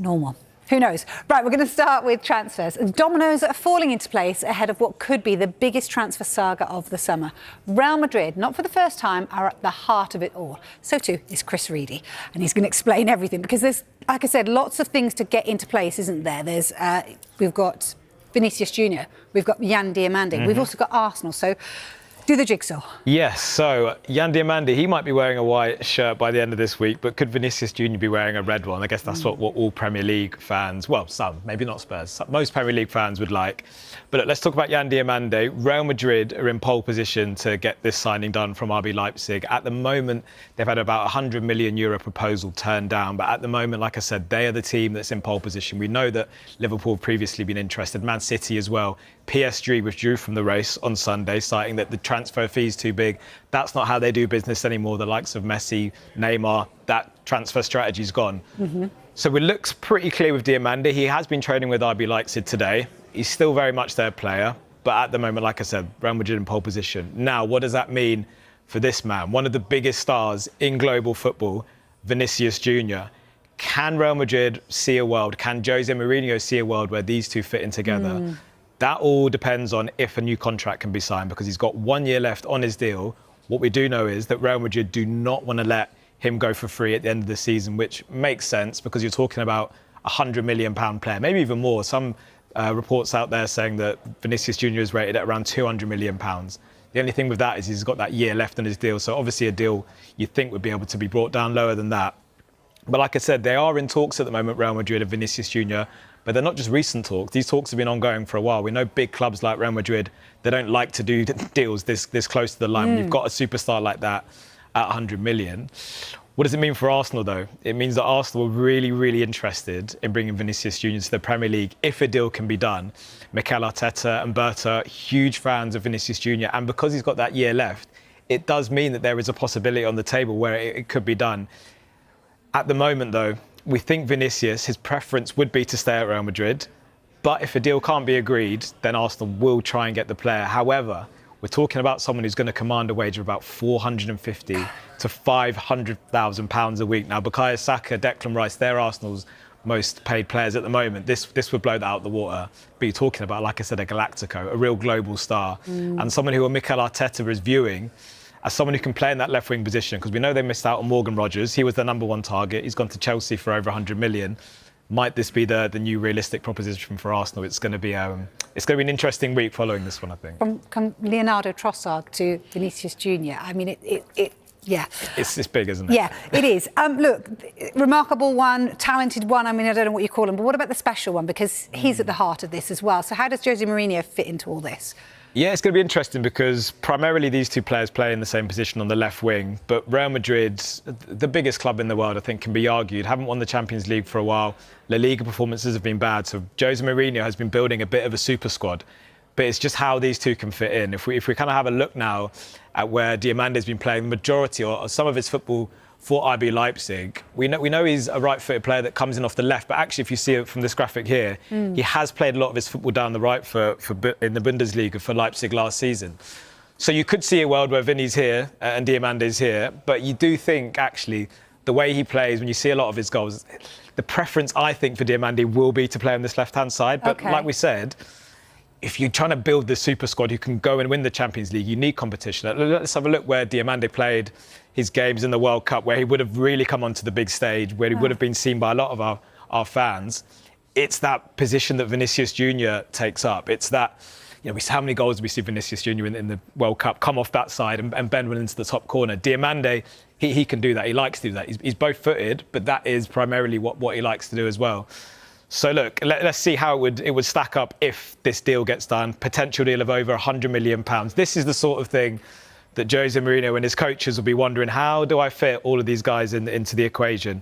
normal? Who knows? Right, we're going to start with transfers. Dominoes are falling into place ahead of what could be the biggest transfer saga of the summer. Real Madrid, not for the first time, are at the heart of it all. So too is Chris Reedy, and he's going to explain everything because there's, like I said, lots of things to get into place, isn't there? We've got Vinicius Junior, we've got Yan Diomande, we've also got Arsenal. So do the jigsaw. Yes, so Yan Diomande, he might be wearing a white shirt by the end of this week, but could Vinicius Junior be wearing a red one? I guess that's what all Premier League fans, well, some, maybe not Spurs, most Premier League fans would like. But look, let's talk about Yan Diomande. Real Madrid are in pole position to get this signing done from RB Leipzig. At the moment, they've had about €100 million proposal turned down. But at the moment, like I said, they are the team that's in pole position. We know that Liverpool have previously been interested, Man City as well. PSG withdrew from the race on Sunday, citing that the transfer fee is too big. That's not how they do business anymore. The likes of Messi, Neymar, that transfer strategy's gone. So it looks pretty clear with Diomande. He has been training with RB Leipzig today. He's still very much their player. But at the moment, like I said, Real Madrid in pole position. Now, what does that mean for this man? One of the biggest stars in global football, Vinicius Junior. Can Real Madrid see a world? Can Jose Mourinho see a world where these two fit in together? That all depends on if a new contract can be signed, because he's got 1 year left on his deal. What we do know is that Real Madrid do not want to let him go for free at the end of the season, which makes sense because you're talking about a £100 million player, maybe even more. Some reports out there saying that Vinicius Junior is rated at around £200 million. The only thing with that is he's got that year left on his deal. So obviously a deal you'd think would be able to be brought down lower than that. But like I said, they are in talks at the moment, Real Madrid and Vinicius Junior. But they're not just recent talks. These talks have been ongoing for a while. We know big clubs like Real Madrid, they don't like to do deals this close to the line. When you've got a superstar like that at 100 million. What does it mean for Arsenal, though? It means that Arsenal are really, really interested in bringing Vinicius Junior to the Premier League if a deal can be done. Mikel Arteta and Berta, huge fans of Vinicius Junior. And because he's got that year left, it does mean that there is a possibility on the table where it could be done. At the moment, though, we think Vinicius, his preference would be to stay at Real Madrid. But if a deal can't be agreed, then Arsenal will try and get the player. However, we're talking about someone who's going to command a wage of about £450,000 to £500,000 a week. Now, Bukayo Saka, Declan Rice, they're Arsenal's most paid players at the moment. This would blow that out the water. But you're talking about, like I said, a Galactico, a real global star, and someone who Mikel Arteta is viewing as someone who can play in that left-wing position, because we know they missed out on Morgan Rogers. He was their number one target. He's gone to Chelsea for over 100 million. Might this be the new realistic proposition for Arsenal? It's going to be an interesting week following this one, I think. From Leonardo Trossard to Vinicius Junior. I mean, yeah. It's big, isn't it? Yeah, it is. Look, remarkable one, talented one. I mean, I don't know what you call him, but what about the special one? Because he's at the heart of this as well. So how does Jose Mourinho fit into all this? Yeah, it's going to be interesting because primarily these two players play in the same position on the left wing. But Real Madrid, the biggest club in the world, I think, can be argued, haven't won the Champions League for a while. La Liga performances have been bad. So Jose Mourinho has been building a bit of a super squad. But it's just how these two can fit in. If we kind of have a look now at where Diomande has been playing the majority or some of his football for RB Leipzig, we know he's a right-footed player that comes in off the left. But actually, if you see it from this graphic here, he has played a lot of his football down the right in the Bundesliga for Leipzig last season. So you could see a world where Vinny's here and Diomande's here. But you do think, actually, the way he plays, when you see a lot of his goals, the preference, I think, for Diomande will be to play on this left-hand side. But like we said, if you're trying to build this super squad who can go and win the Champions League, you need competition. Let's have a look where Diomande played his games in the World Cup, where he would have really come onto the big stage, where he would have been seen by a lot of our fans. It's that position that Vinicius Junior takes up. It's that, how many goals do we see Vinicius Junior in the World Cup come off that side and bend one into the top corner? Diomande, he can do that. He likes to do that. He's both-footed, but that is primarily what he likes to do as well. So look, let's see how it would stack up if this deal gets done. Potential deal of over £100 million. This is the sort of thing that Jose Mourinho and his coaches will be wondering, how do I fit all of these guys into the equation?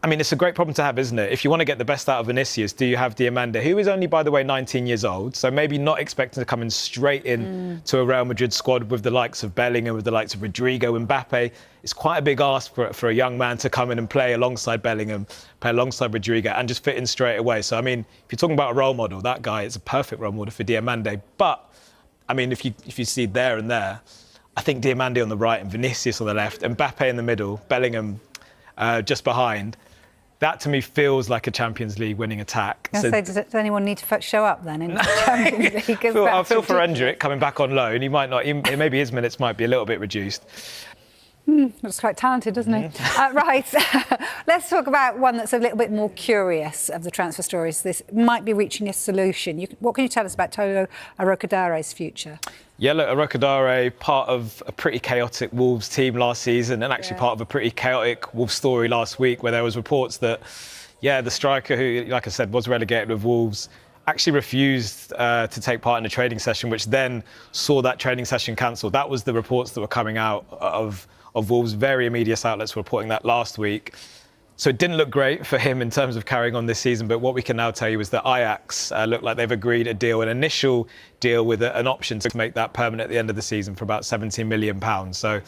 I mean, it's a great problem to have, isn't it? If you want to get the best out of Vinicius, do you have Diomande, who is only, by the way, 19 years old, so maybe not expecting to come in straight in to a Real Madrid squad with the likes of Bellingham, with the likes of Rodrigo, Mbappe. It's quite a big ask for a young man to come in and play alongside Bellingham, play alongside Rodrigo, and just fit in straight away. So, I mean, if you're talking about a role model, that guy is a perfect role model for Diomande. But, I mean, if you see there and there, I think Diomande on the right and Vinicius on the left, Mbappe in the middle, Bellingham just behind. that to me feels like a Champions League winning attack. So does anyone need to show up then in the Champions League? I feel for Endrick coming back on loan. He might not. Maybe his minutes might be a little bit reduced. Looks quite talented, doesn't he? Right, let's talk about one that's a little bit more curious of the transfer stories. This might be reaching a solution. What can you tell us about Tolu Arokodare's future? Yeah, look, Arokodare, part of a pretty chaotic Wolves team last season, and actually part of a pretty chaotic Wolves story last week, where there was reports that, the striker who, like I said, was relegated with Wolves, actually refused to take part in a training session, which then saw that training session cancelled. That was the reports that were coming out of Wolves. Very immediate outlets were reporting that last week. So it didn't look great for him in terms of carrying on this season. But what we can now tell you is that Ajax look like they've agreed an initial deal with an option to make that permanent at the end of the season for about £17 million. So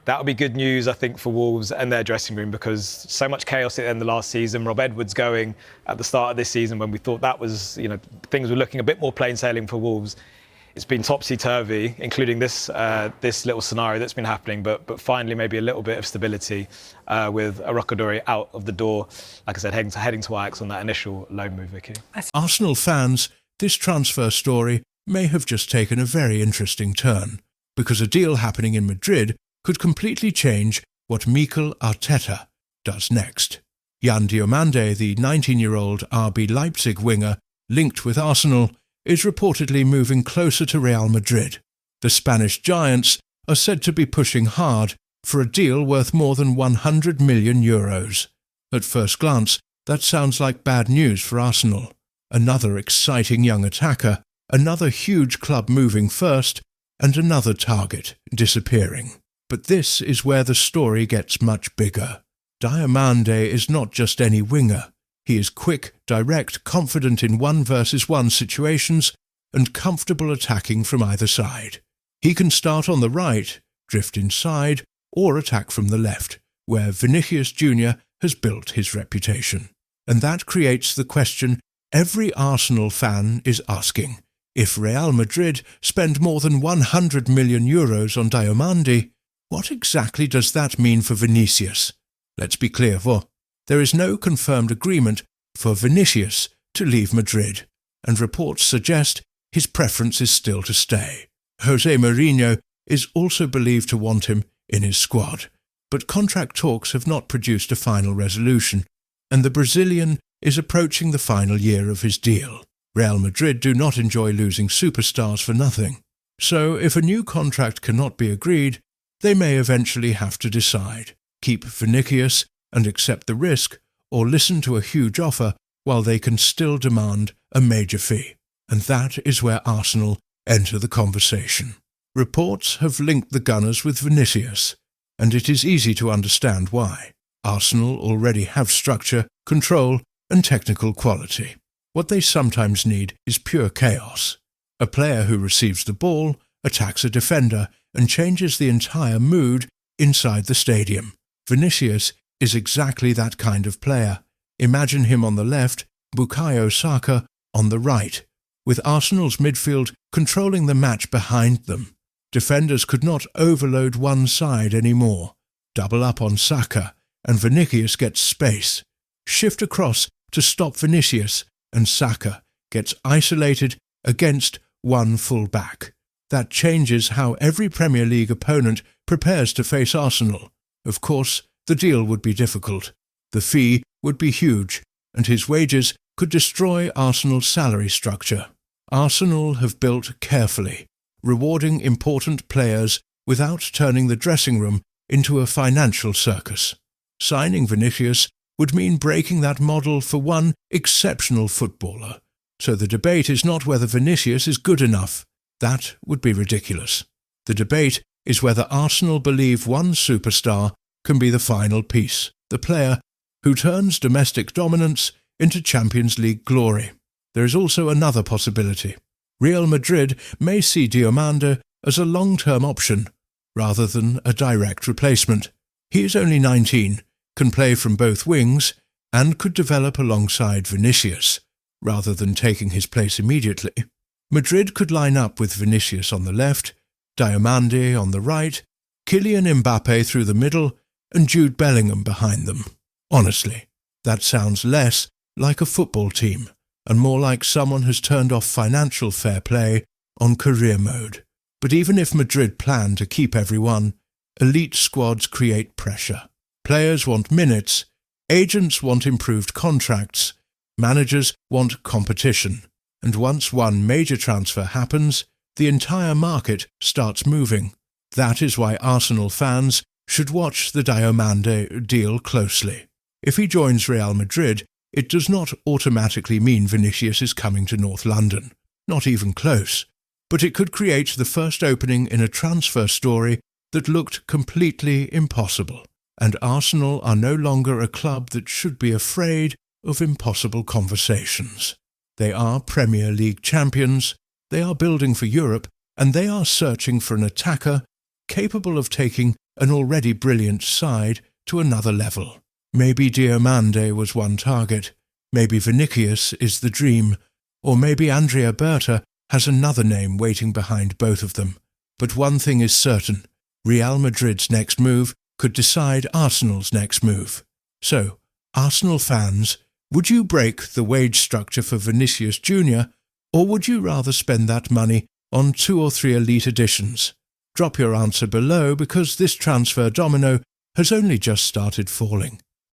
that would be good news, I think, for Wolves and their dressing room, because so much chaos at the end of the last season. Rob Edwards going at the start of this season when we thought that was, things were looking a bit more plain sailing for Wolves. It's been topsy-turvy, including this little scenario that's been happening, but finally maybe a little bit of stability with Arokodare out of the door. Like I said, heading to Ajax on that initial loan move, Vicky. Arsenal fans, this transfer story may have just taken a very interesting turn, because a deal happening in Madrid could completely change what Mikel Arteta does next. Jan Diomande, the 19-year-old RB Leipzig winger linked with Arsenal, is reportedly moving closer to Real Madrid. The Spanish giants are said to be pushing hard for a deal worth more than €100 million. At first glance, that sounds like bad news for Arsenal. Another exciting young attacker, another huge club moving first, and another target disappearing. But this is where the story gets much bigger. Diomande is not just any winger. He is quick, direct, confident in 1-versus-1 situations, and comfortable attacking from either side. He can start on the right, drift inside, or attack from the left, where Vinicius Junior has built his reputation. And that creates the question every Arsenal fan is asking. If Real Madrid spend more than €100 million on Diomande, what exactly does that mean for Vinicius? Let's be clear, there is no confirmed agreement for Vinicius to leave Madrid, and reports suggest his preference is still to stay. Jose Mourinho is also believed to want him in his squad, but contract talks have not produced a final resolution, and the Brazilian is approaching the final year of his deal. Real Madrid do not enjoy losing superstars for nothing, so if a new contract cannot be agreed, they may eventually have to decide: keep Vinicius and accept the risk, or listen to a huge offer while they can still demand a major fee. And that is where Arsenal enter the conversation. Reports have linked the Gunners with Vinicius, and it is easy to understand why. Arsenal already have structure, control, and technical quality. What they sometimes need is pure chaos. A player who receives the ball, attacks a defender, and changes the entire mood inside the stadium. Vinicius is exactly that kind of player. Imagine him on the left, Bukayo Saka on the right, with Arsenal's midfield controlling the match behind them. Defenders could not overload one side anymore. Double up on Saka, and Vinicius gets space. Shift across to stop Vinicius, and Saka gets isolated against one full-back. That changes how every Premier League opponent prepares to face Arsenal. Of course, the deal would be difficult. The fee would be huge, and his wages could destroy Arsenal's salary structure. Arsenal have built carefully, rewarding important players without turning the dressing room into a financial circus. Signing Vinicius would mean breaking that model for one exceptional footballer. So the debate is not whether Vinicius is good enough. That would be ridiculous. The debate is whether Arsenal believe one superstar can be the final piece, the player who turns domestic dominance into Champions League glory. There is also another possibility. Real Madrid may see Diomande as a long-term option, rather than a direct replacement. He is only 19, can play from both wings, and could develop alongside Vinicius, rather than taking his place immediately. Madrid could line up with Vinicius on the left, Diomande on the right, Kylian Mbappe through the middle, and Jude Bellingham behind them. Honestly, That sounds less like a football team and more like someone has turned off financial fair play on career mode. But even if Madrid plan to keep everyone, elite squads create pressure. Players want minutes, agents want improved contracts, managers want competition. And once one major transfer happens, the entire market starts moving. That is why Arsenal fans should watch the Diomande deal closely. If he joins Real Madrid, it does not automatically mean Vinicius is coming to North London, not even close. But it could create the first opening in a transfer story that looked completely impossible. And Arsenal are no longer a club that should be afraid of impossible conversations. They are Premier League champions, they are building for Europe, and they are searching for an attacker capable of taking an already brilliant side to another level. Maybe Diomande was one target, maybe Vinicius is the dream, or maybe Andrea Berta has another name waiting behind both of them. But one thing is certain, Real Madrid's next move could decide Arsenal's next move. So, Arsenal fans, would you break the wage structure for Vinicius Junior, or would you rather spend that money on 2 or 3 elite additions? Drop your answer below because this transfer domino has only just started falling.